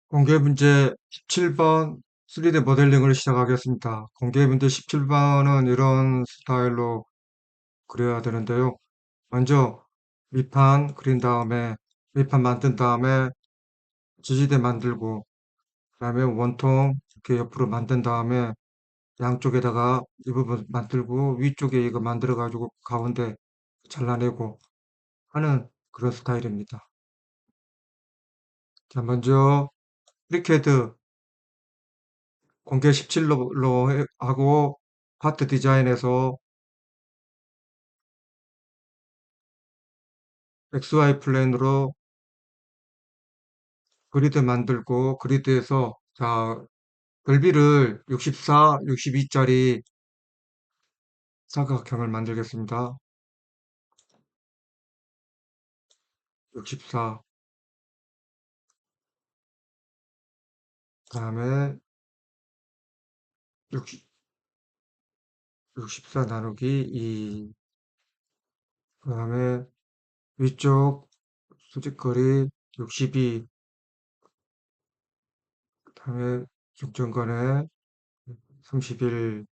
공개 문제 17번 3D 모델링을 시작하겠습니다. 공개 문제 17번은 이런 스타일로 그려야 되는데요. 먼저 밑판 그린 다음에 밑판 만든 다음에 지지대 만들고 그다음에 원통 이렇게 옆으로 만든 다음에 양쪽에다가 이 부분 만들고 위쪽에 이거 만들어 가지고 가운데 잘라내고 하는 그런 스타일입니다. 자, 먼저 프리캐드 공개 17로 하고 파트 디자인에서 XY 플레인으로 그리드 만들고 그리드에서 자 넓이를 64, 62짜리 사각형을 만들겠습니다. 64 그다음에 60, 64 나누기 2 그다음에 위쪽 수직거리 62 그다음에 중점간에 31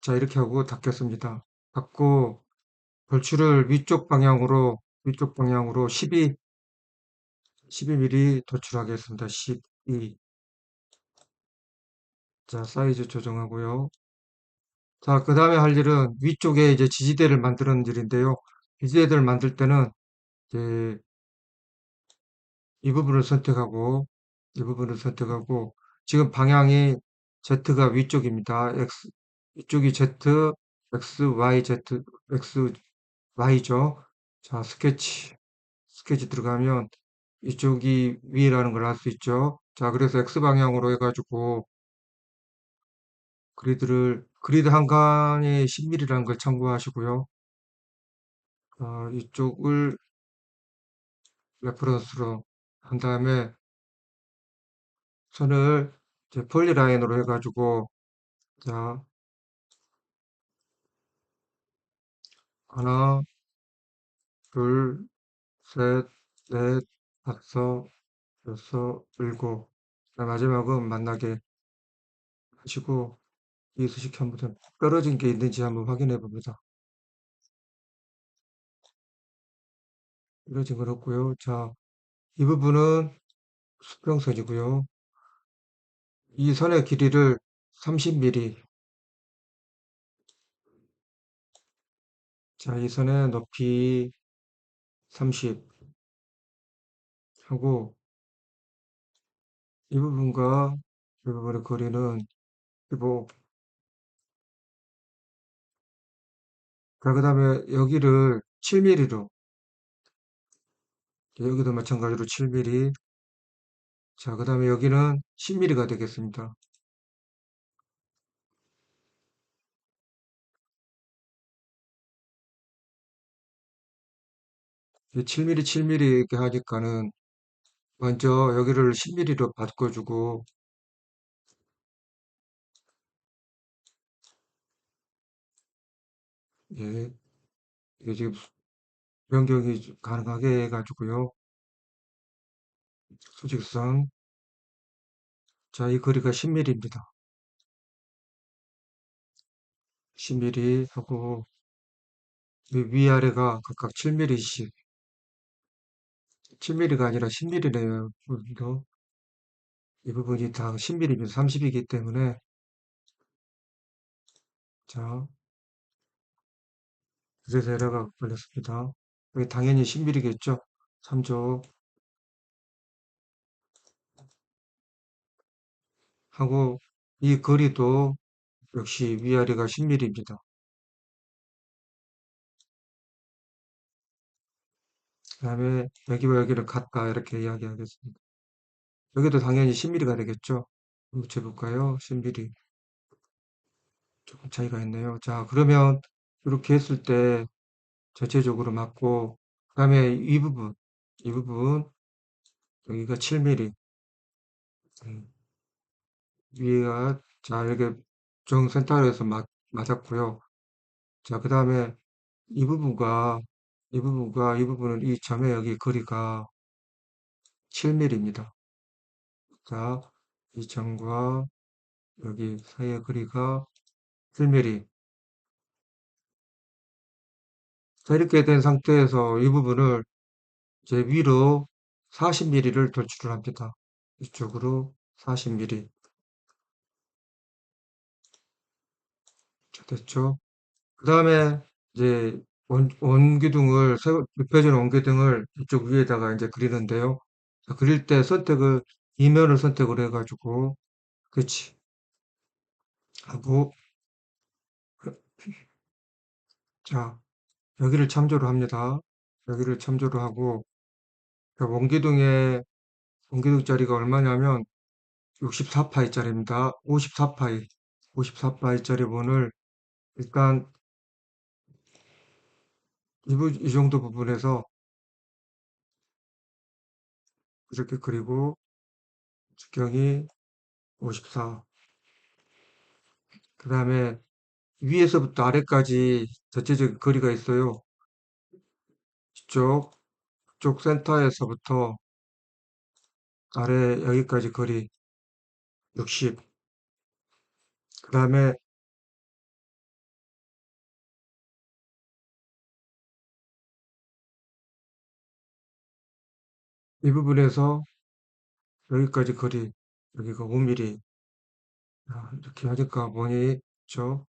자 이렇게 하고 닫겠습니다. 닫고 벌출을 위쪽 방향으로 12mm 도출하겠습니다. 12 자 사이즈 조정하고요. 자, 그 다음에 할 일은 위쪽에 이제 지지대를 만드는 일인데요. 지지대를 만들 때는 이제 이 부분을 선택하고, 이 부분을 선택하고, 지금 방향이 Z가 위쪽입니다. 위쪽이 Z, X, Y, Z, X, Y죠. 자, 스케치 들어가면 이쪽이 위라는 걸 알 수 있죠. 자, 그래서 X 방향으로 해가지고 그리드 한 칸이 10mm라는 걸 참고하시고요. 이쪽을 레퍼런스로 한 다음에 선을 이제 폴리라인으로 해가지고 자 하나 둘셋넷 다섯 여섯 일곱 자, 마지막은 만나게 하시고 이 수식 한번 떨어진 게 있는지 한번 확인해 봅니다. 떨어진 건 없고요. 자, 이 부분은 수평선이고요. 이 선의 길이를 30mm 자, 이 선의 높이 30 하고 이 부분과 이 부분의 거리는 15 자, 그 다음에 여기를 7mm로 여기도 마찬가지로 7mm 자, 그 다음에 여기는 10mm가 되겠습니다. 7mm, 7mm 이렇게 하니까는 먼저 여기를 10mm로 바꿔주고 예, 이게 지금 변경이 가능하게 해가지고요. 수직선 자, 이 거리가 10mm입니다. 10mm 하고 위아래가 각각 7mm씩 7mm가 아니라 10mm네요. 이 부분이 다 10mm면 30이기 때문에 자 그래서 에러가 걸렸습니다. 여기 당연히 10mm겠죠? 3조 하고 이 거리도 역시 위아래가 10mm입니다. 그 다음에 여기와 여기를 같다 이렇게 이야기하겠습니다. 여기도 당연히 10mm가 되겠죠? 한번 재볼까요? 10mm 조금 차이가 있네요. 자 그러면 이렇게 했을 때 전체적으로 맞고 그 다음에 이 부분 여기가 7mm 위가 자 이렇게 정센터에서 맞았고요. 자 그 다음에 이 부분과 이 부분과 이 부분은 이 점의 여기 거리가 7mm입니다. 자, 이 점과 여기 사이의 거리가 7mm. 자, 이렇게 된 상태에서 이 부분을 이제 위로 40mm를 돌출을 합니다. 이쪽으로 40mm. 자, 됐죠? 그 다음에 이제 원기둥을, 눕혀진 원기둥을 이쪽 위에다가 이제 그리는데요. 자, 그릴 때 이면을 선택을 해가지고, 그치. 하고, 자, 여기를 참조를 합니다. 여기를 참조를 하고, 자, 원기둥짜리가 얼마냐면 64파이짜리입니다. 54파이. 54파이짜리 본을 일단 이 정도 부분에서 이렇게 그리고 직경이 54. 그 다음에 위에서부터 아래까지 전체적인 거리가 있어요. 이쪽 센터에서부터 아래 여기까지 거리 60. 그 다음에 이 부분에서 여기까지 거리, 여기가 5mm. 이렇게 하니까 뭐니? 죠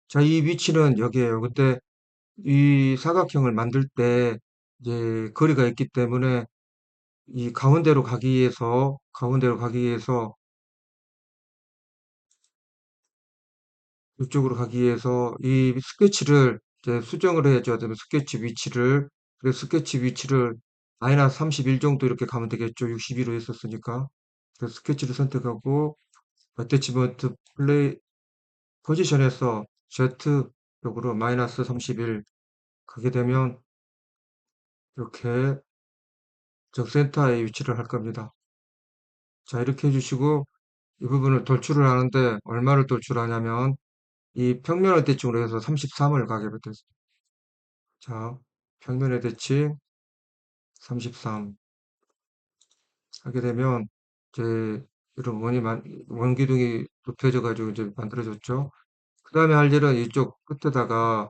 자, 이 위치는 여기에요. 근데 이 사각형을 만들 때 이제 거리가 있기 때문에 이 가운데로 가기 위해서 이쪽으로 가기 위해서 이 스케치를 이제 수정을 해줘야 되면 그래서 스케치 위치를 마이너스 31 정도 이렇게 가면 되겠죠. 62로 했었으니까. 그래서 스케치를 선택하고 어태치먼트 플레이 포지션에서 Z 쪽으로 마이너스 31 가게 되면 이렇게 적센터에 위치를 할 겁니다. 자, 이렇게 해주시고 이 부분을 돌출을 하는데 얼마를 돌출하냐면 이 평면의 대칭으로 해서 33을 가게 됐습니다. 자, 평면의 대칭 33 하게 되면 이제 이런 원기둥이 눕혀져 가지고 이제 만들어졌죠. 그 다음에 할 일은 이쪽 끝에다가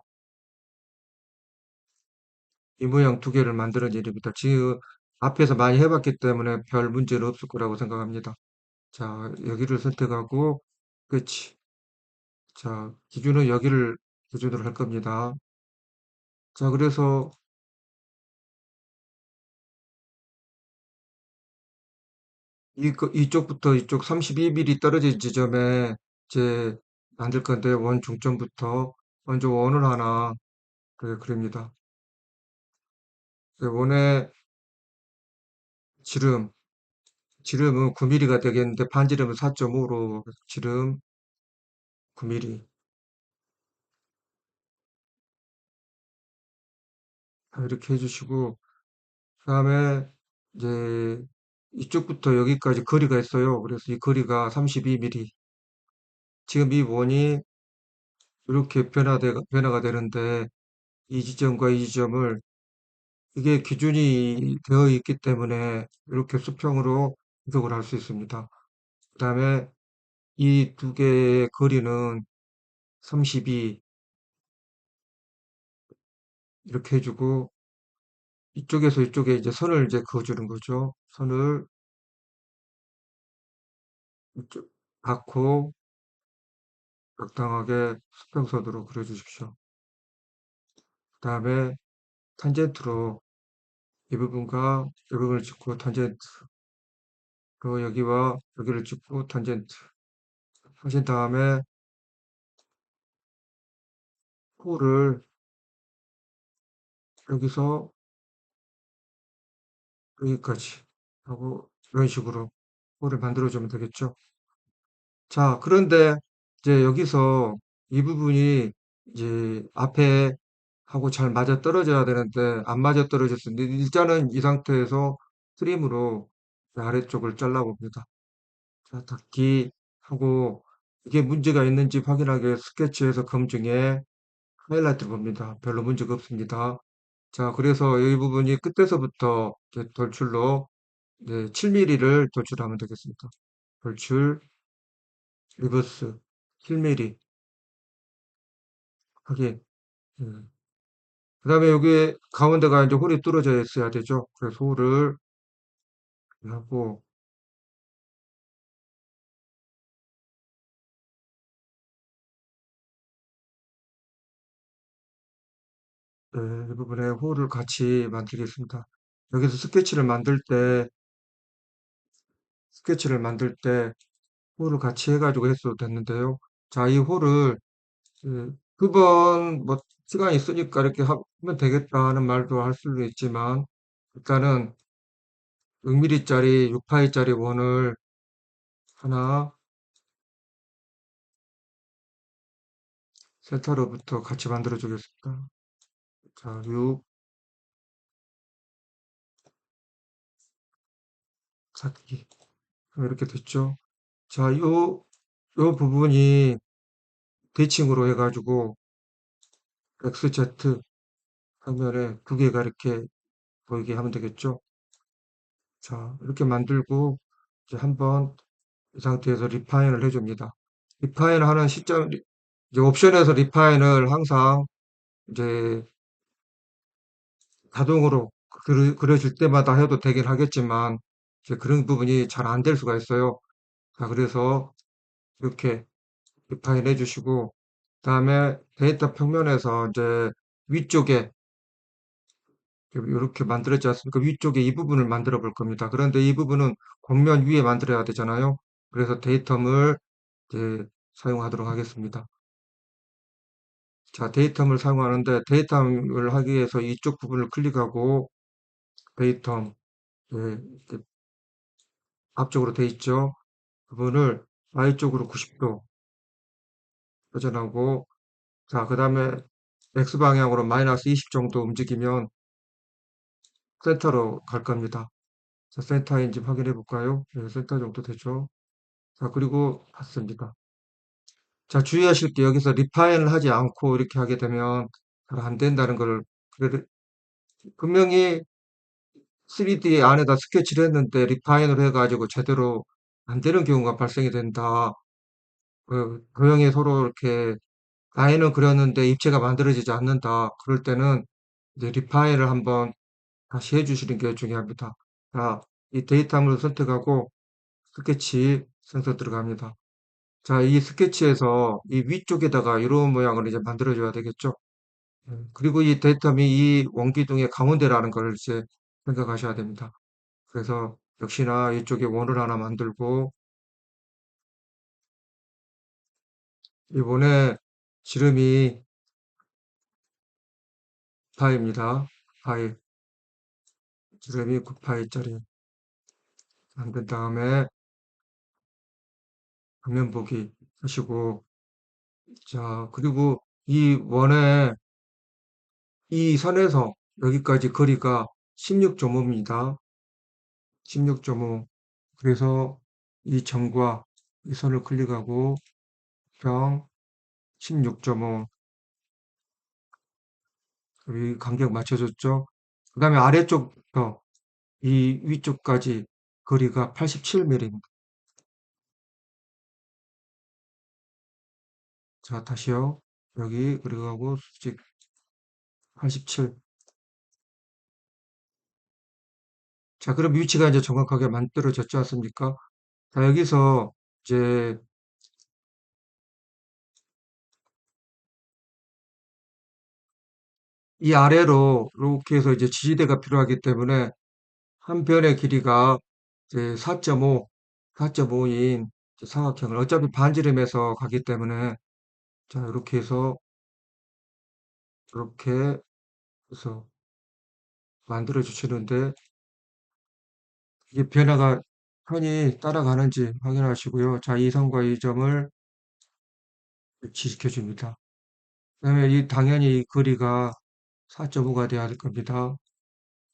이 모양 두 개를 만드는 일입니다. 지금 앞에서 많이 해봤기 때문에 별 문제는 없을 거라고 생각합니다. 자, 여기를 선택하고 끝이. 자, 기준은 여기를 기준으로 할 겁니다. 자, 그래서 이쪽부터 이쪽 32mm 떨어진 지점에 이제 만들 건데 원 중점부터 먼저 원을 하나 그립니다. 원의 지름, 지름은 9mm가 되겠는데 반지름은 4.5로 지름 9mm. 이렇게 해주시고 그 다음에 이제 이쪽부터 여기까지 거리가 있어요. 그래서 이 거리가 32mm. 지금 이 원이 이렇게 변화가 되는데 이 지점과 이 지점을 이게 기준이 되어 있기 때문에 이렇게 수평으로 분석을 할 수 있습니다. 그 다음에 이 두 개의 거리는 32 이렇게 해주고 이쪽에서 이쪽에 이제 선을 이제 그어주는 거죠. 선을 이쪽 닫고 적당하게 수평선으로 그려주십시오. 그 다음에 탄젠트로 이 부분과 이 부분을 찍고 탄젠트 그리고 여기와 여기를 찍고 탄젠트 하신 다음에 코를 여기서 여기까지 하고 이런 식으로 코를 만들어주면 되겠죠. 자, 그런데 이제 여기서 이 부분이 이제 앞에 하고 잘 맞아 떨어져야 되는데 안 맞아 떨어졌습니다. 일단은 이 상태에서 트림으로 아래쪽을 잘라봅니다. 자, 닫기 하고 이게 문제가 있는지 확인하기 위해 스케치에서 검증에 하이라이트를 봅니다. 별로 문제가 없습니다. 자, 그래서 이 부분이 끝에서부터 이제 돌출로 이제 7mm를 돌출하면 되겠습니다. 돌출, 리버스, 7mm 확인. 그 다음에 여기 가운데가 이제 홀이 뚫어져 있어야 되죠. 그래서 홀을 하고, 네, 이 부분에 홀을 같이 만들겠습니다. 여기서 스케치를 만들 때 홀을 같이 해가지고 했어도 됐는데요. 자, 이 홀을 두 번 뭐 시간이 있으니까 이렇게 하면 되겠다 하는 말도 할 수도 있지만 일단은 6mm짜리 6파이짜리 원을 하나 센터로부터 같이 만들어 주겠습니다. 자, 6, 4기 이렇게 됐죠. 자, 요 부분이 대칭으로 해가지고 XZ 화면에 두 개가 이렇게 보이게 하면 되겠죠. 자, 이렇게 만들고 이제 한번 이 상태에서 리파인을 해줍니다. 리파인 하는 시점, 이제 옵션에서 리파인을 항상 이제 자동으로 그려줄 때마다 해도 되긴 하겠지만 이제 그런 부분이 잘 안 될 수가 있어요. 자, 그래서 이렇게 리파인 해주시고 그다음에 데이터 평면에서 이제 위쪽에 이렇게 만들었지 않습니까? 위쪽에 이 부분을 만들어 볼 겁니다. 그런데 이 부분은 곡면 위에 만들어야 되잖아요. 그래서 데이텀을 이제 사용하도록 하겠습니다. 자, 데이텀을 사용하는데 데이텀을 하기 위해서 이쪽 부분을 클릭하고 데이텀 예, 이렇게 앞쪽으로 돼 있죠. 부분을 Y쪽으로 90도 회전하고 자, 그 다음에 X방향으로 마이너스 20 정도 움직이면 센터로 갈 겁니다. 자, 센터인지 확인해 볼까요? 네, 센터 정도 되죠. 자, 그리고 받습니다. 자, 주의하실 게 여기서 리파인을 하지 않고 이렇게 하게 되면 잘 안 된다는 걸 분명히 3D 안에다 스케치를 했는데 리파인을 해가지고 제대로 안 되는 경우가 발생이 된다. 도형이 서로 이렇게 라인은 그렸는데 입체가 만들어지지 않는다. 그럴 때는 이제 리파인을 한번 다시 해주시는 게 중요합니다. 자, 이 데이터를 선택하고 스케치 센서 들어갑니다. 자, 이 스케치에서 이 위쪽에다가 이런 모양을 이제 만들어줘야 되겠죠. 그리고 이 데이터이 이 원기둥의 가운데라는 걸 이제 생각하셔야 됩니다. 그래서 역시나 이쪽에 원을 하나 만들고 이번에 지름이 파입니다. 파이 지름이 9파이짜리 만든 다음에 화면 보기 하시고 자 그리고 이 원의 이 선에서 여기까지 거리가 16.5입니다. 16.5 그래서 이 점과 이 선을 클릭하고 평 16.5 여기 간격 맞춰줬죠. 그 다음에 아래쪽부터 이 위쪽까지 거리가 87mm입니다. 자, 다시요. 여기 그리고 수직 87. 자, 그럼 위치가 이제 정확하게 만들어졌지 않습니까? 자, 여기서 이제 이 아래로 이렇게 해서 이제 지지대가 필요하기 때문에 한 변의 길이가 이제 4.5, 4.5인 사각형을 어차피 반지름에서 가기 때문에 자, 이렇게 해서 이렇게 해서 만들어 주시는데 이게 변화가 편이 따라가는지 확인하시고요. 자, 이 선과 이 점을 일치시켜 줍니다. 그다음에 이 당연히 이 거리가 4.5가 돼야 될 겁니다.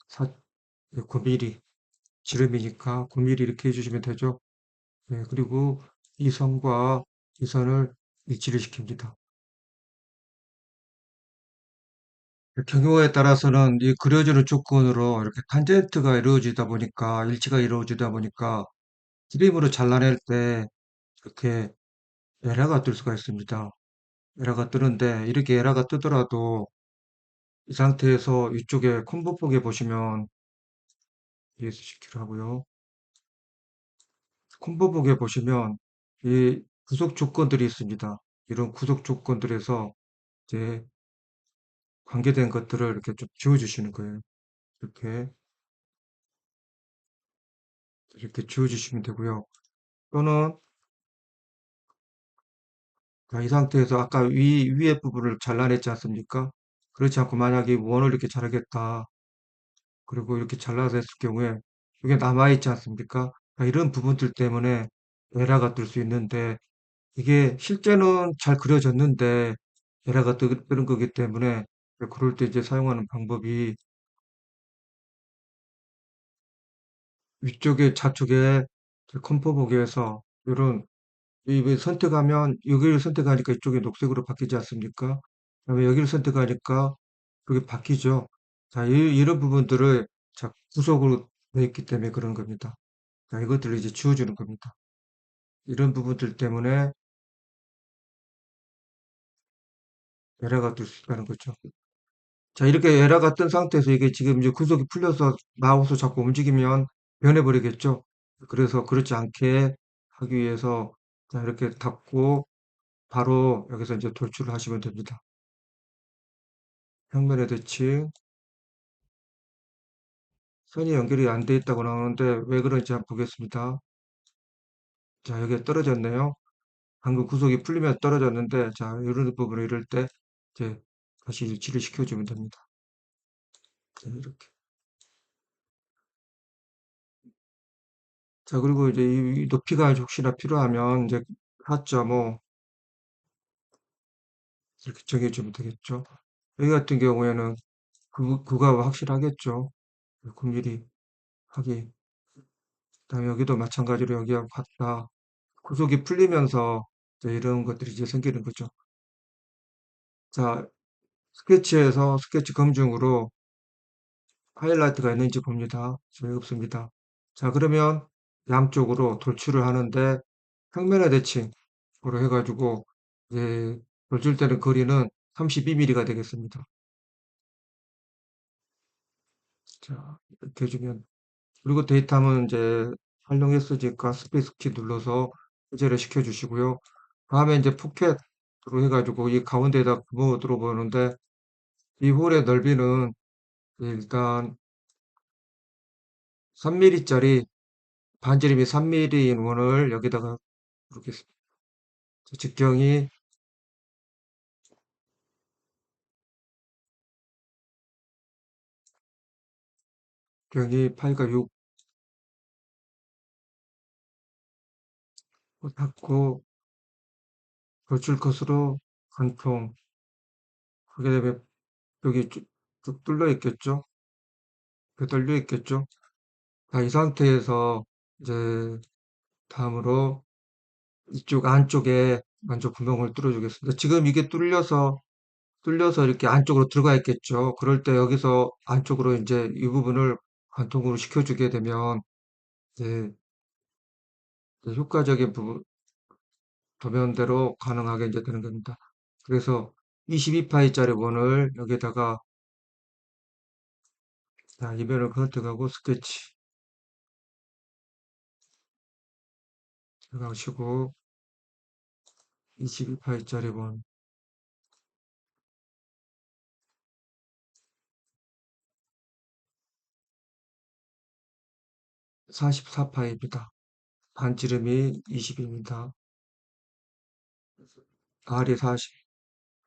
4, 9mm 지름이니까 9mm 이렇게 해주시면 되죠. 네, 그리고 이 선과 이 선을 일치를 시킵니다. 경우에 따라서는 이 그려주는 조건으로 이렇게 탄젠트가 이루어지다 보니까, 일치가 이루어지다 보니까 그림으로 잘라낼 때 이렇게 에러가 뜰 수가 있습니다. 에러가 뜨는데, 이렇게 에러가 뜨더라도 이 상태에서 이쪽에 콤보 폭에 보시면 ES10kg 하고요. 콤보 폭에 보시면 이 구속 조건들이 있습니다. 이런 구속 조건들에서 이제 관계된 것들을 이렇게 좀 지워주시는 거예요. 이렇게 지워주시면 되고요. 또는 이 상태에서 아까 위에 부분을 잘라냈지 않습니까? 그렇지 않고 만약에 원을 이렇게 자르겠다. 그리고 이렇게 잘라서 했을 경우에 이게 남아있지 않습니까? 이런 부분들 때문에 에러가 뜰 수 있는데 이게 실제는 잘 그려졌는데 에러가 뜨는 거기 때문에 그럴 때 이제 사용하는 방법이 위쪽에 좌측에 컴포 보기에서 이런 이 선택하면 여기를 선택하니까 이쪽이 녹색으로 바뀌지 않습니까? 그다음에 여기를 선택하니까 그게 바뀌죠. 자, 이런 부분들을 자, 구속으로 되어 있기 때문에 그런 겁니다. 자, 이것들을 이제 지워주는 겁니다. 이런 부분들 때문에 에러가 뜰 수 있다는 거죠. 자, 이렇게 에러가 뜬 상태에서 이게 지금 이제 구속이 풀려서 마우스 자꾸 움직이면 변해버리겠죠. 그래서 그렇지 않게 하기 위해서 자, 이렇게 닫고 바로 여기서 이제 돌출을 하시면 됩니다. 평면의 대칭, 선이 연결이 안 돼 있다고 나오는데 왜 그런지 한번 보겠습니다. 자, 여기에 떨어졌네요. 방금 구속이 풀리면 떨어졌는데, 자, 이런 부분을 이럴 때 이제 다시 일치를 시켜주면 됩니다. 자, 이렇게. 자, 그리고 이제 이 높이가 혹시나 필요하면 이제 4.5 이렇게 정해주면 되겠죠. 여기 같은 경우에는 그가 확실하겠죠. 9mm 하기. 그다음에 여기도 마찬가지로 여기하고 같다. 구속이 풀리면서 이제 이런 것들이 이제 생기는 거죠. 자, 스케치에서 스케치 검증으로 하이라이트가 있는지 봅니다. 왜 없습니다. 자, 그러면 양쪽으로 돌출을 하는데 평면의 대칭으로 해가지고 이제 돌출되는 거리는 32mm가 되겠습니다. 자, 이렇게 해주면 그리고 데이터는 이제 활용했으니까 스페이스 키 눌러서 해제를 시켜주시고요. 다음에 이제 포켓으로 해가지고 이 가운데에다 구멍을 뚫어보는데 이 홀의 넓이는 일단 3mm짜리 반지름이 3mm인 원을 여기다가 이렇게 직경이 파이가 6 닫고 돌출 컷으로 관통 하게 되면 여기 쭉 뚫려 있겠죠? 뚫려 있겠죠? 자, 이 상태에서 이제 다음으로 이쪽 안쪽에 먼저 구멍을 뚫어주겠습니다. 지금 이게 뚫려서 이렇게 안쪽으로 들어가 있겠죠. 그럴 때 여기서 안쪽으로 이제 이 부분을 관통으로 시켜주게 되면 이제 효과적인 부분, 도면대로 가능하게 이제 되는 겁니다. 그래서 22파이짜리 원을 여기다가 자, 이면을 선택하고 스케치 들어가시고 22파이짜리 원 44파이입니다. 반지름이 20입니다. R이 40,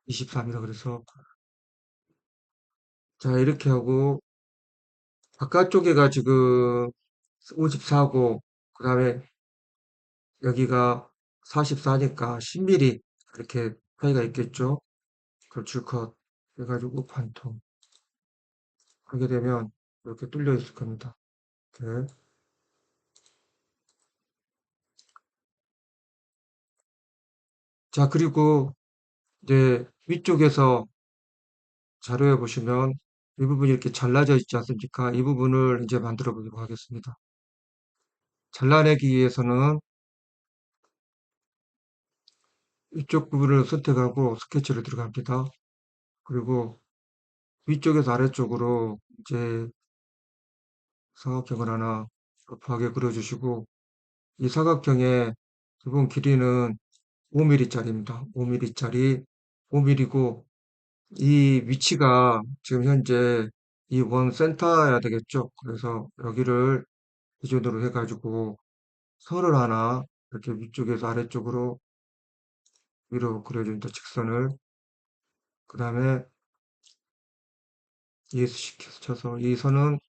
24입니다. 그래서 자, 이렇게 하고 바깥쪽에가 지금 54고 그 다음에 여기가 44니까 10mm 이렇게 차이가 있겠죠. 걸출컷 해가지고 관통 하게 되면 이렇게 뚫려 있을 겁니다. 이렇게. 자, 그리고 이제 위쪽에서 자료에 보시면 이 부분이 이렇게 잘라져 있지 않습니까? 이 부분을 이제 만들어 보도록 하겠습니다. 잘라내기 위해서는 이쪽 부분을 선택하고 스케치를 들어갑니다. 그리고 위쪽에서 아래쪽으로 이제 사각형을 하나 급하게 그려주시고, 이 사각형의 기본 길이는 5mm짜리입니다. 5mm짜리 5mm고, 이 위치가 지금 현재 이 원 센터여야 되겠죠. 그래서 여기를 기준으로 해가지고 선을 하나 이렇게 위쪽에서 아래쪽으로 위로 그려줍니다. 직선을. 그 다음에 ES 시켜서 이 선은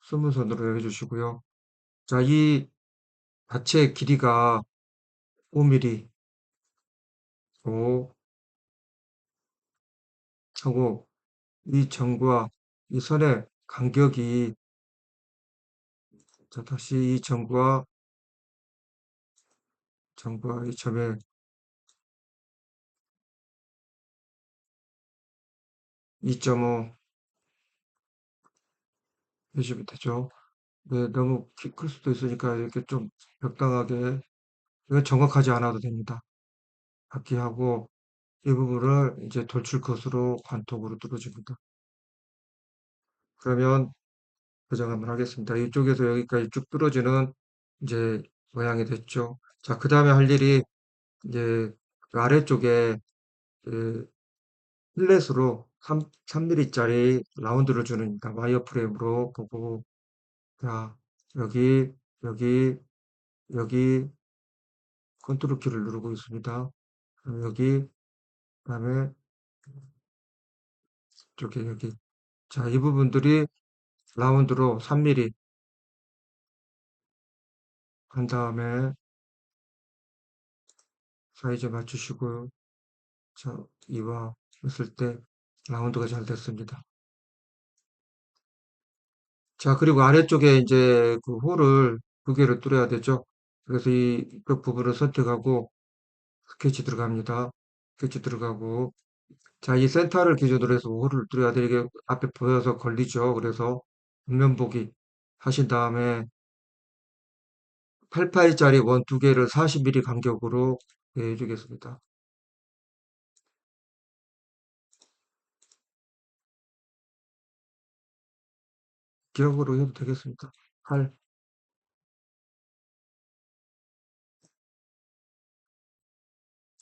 스무선으로 해주시고요. 자, 이 자체 길이가 5mm고 하고, 이 점과 이 선의 간격이, 자, 다시 이 점과 이 점의 2.5 해주면 되죠. 네, 너무 클 수도 있으니까 이렇게 좀 적당하게, 이건 정확하지 않아도 됩니다. 갖게 하고, 이 부분을 이제 돌출컷으로 관통으로 뚫어줍니다. 그러면 고정 한번 하겠습니다. 이쪽에서 여기까지 쭉 뚫어지는 이제 모양이 됐죠. 자, 그 다음에 할 일이 이제 그 아래쪽에 그 필렛으로 3mm짜리 라운드를 주는 와이어 프레임으로 보고, 자, 여기, 여기, 여기 컨트롤 키를 누르고 있습니다. 여기, 그다음에 이쪽에 여기. 자, 이 부분들이 라운드로 3mm 한 다음에 사이즈 맞추시고요. 자, 이와 했을 때 라운드가 잘 됐습니다. 자, 그리고 아래쪽에 이제 그 홀을 두 개를 뚫어야 되죠. 그래서 이쪽 부분을 선택하고 스케치 들어갑니다. 스케치 들어가고, 자, 이 센터를 기준으로 해서 홀을 뚫어야 돼. 이게 앞에 보여서 걸리죠. 그래서 정면 보기 하신 다음에 8파이짜리 원 두 개를 40mm 간격으로 해주겠습니다. 기억으로 해도 되겠습니다. 8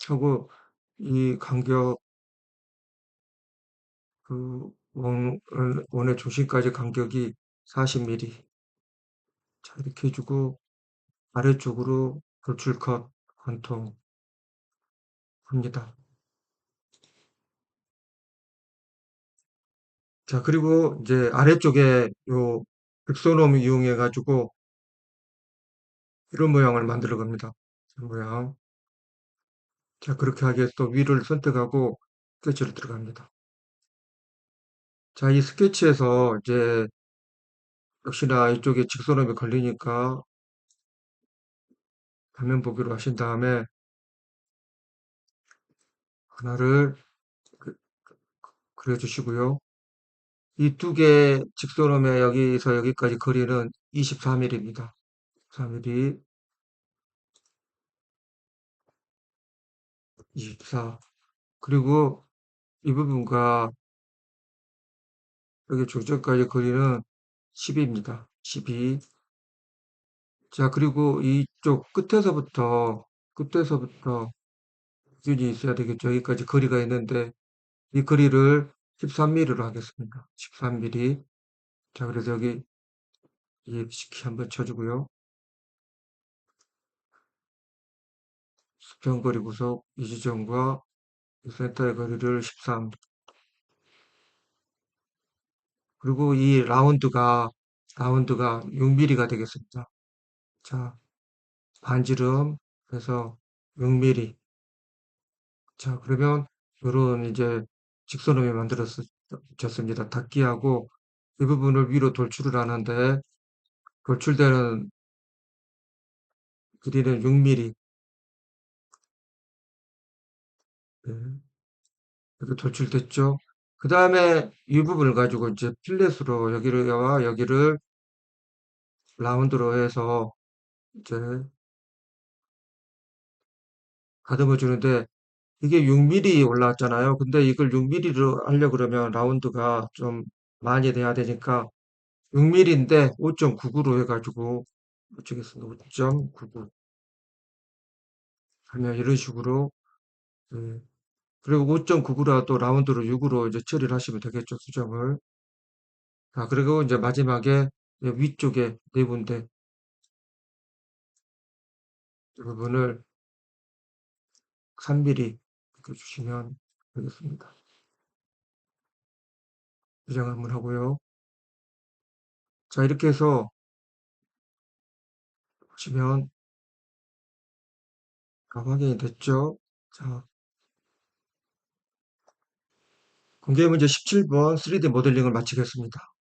하고, 이 간격, 그 원의 중심까지 간격이 40mm. 자, 이렇게 해주고, 아래쪽으로 돌출컷 관통합니다. 자, 그리고 이제 아래쪽에 요 극소놈 이용해 가지고 이런 모양을 만들어 갑니다. 이런 모양. 자, 그렇게 하기 위해서 또 위를 선택하고 스케치를 들어갑니다. 자, 이 스케치에서 이제 역시나 이쪽에 직선음이 걸리니까 화면 보기로 하신 다음에 하나를 그- 그려주시고요. 이 두 개 직선음의 여기서 여기까지 거리는 24mm입니다. 24mm, 24. 그리고 이 부분과 여기 중점까지 거리는 10입니다. 12. 자, 그리고 이쪽 끝에서부터 기준이 있어야 되겠죠. 여기까지 거리가 있는데, 이 거리를 13mm로 하겠습니다. 13mm. 자, 그래서 여기 EFC 키 한번 쳐주고요. 수평거리 구속 이 지점과 이 센터의 거리를 13. 그리고 이 라운드가 6mm가 되겠습니다. 자, 반지름 해서 6mm. 자, 그러면 요런 이제 직선음이 만들어졌습니다. 닫기하고 이 부분을 위로 돌출을 하는데, 돌출되는 길이는 6mm. 네, 이렇게 돌출됐죠. 그 다음에 이 부분을 가지고 이제 필렛으로 여기를 라운드로 해서 이제 가듬어 주는데 이게 6mm 올라왔잖아요. 근데 이걸 6mm로 하려 그러면 라운드가 좀 많이 돼야 되니까 6mm인데 5.99로 해가지고 붙이겠습니다. 5.99 하면 이런 식으로 예. 그리고 5.99라 또 라운드로 6으로 이제 처리를 하시면 되겠죠. 수정을. 자, 그리고 이제 마지막에 위쪽에 네 군데 이 부분을 3mm 이렇게 주시면 되겠습니다. 수정 한번 하고요. 자, 이렇게 해서 보시면 다 확인이 됐죠. 자, 공개 문제 17번 3D 모델링을 마치겠습니다.